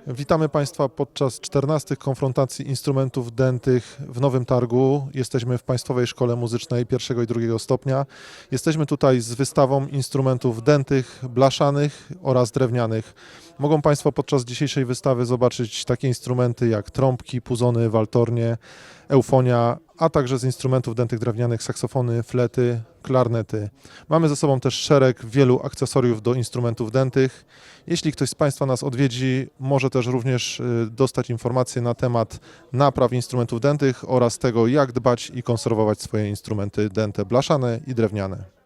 Witamy Państwa podczas 14 konfrontacji instrumentów dętych w Nowym Targu. Jesteśmy w Państwowej Szkole Muzycznej I i II stopnia. Jesteśmy tutaj z wystawą instrumentów dętych, blaszanych oraz drewnianych. Mogą Państwo podczas dzisiejszej wystawy zobaczyć takie instrumenty jak trąbki, puzony, waltornie, eufonia, a także z instrumentów dętych drewnianych saksofony, flety, klarnety. Mamy ze sobą też szereg wielu akcesoriów do instrumentów dętych. Jeśli ktoś z Państwa nas odwiedzi, może też również dostać informacje na temat napraw instrumentów dętych oraz tego, jak dbać i konserwować swoje instrumenty dęte blaszane i drewniane.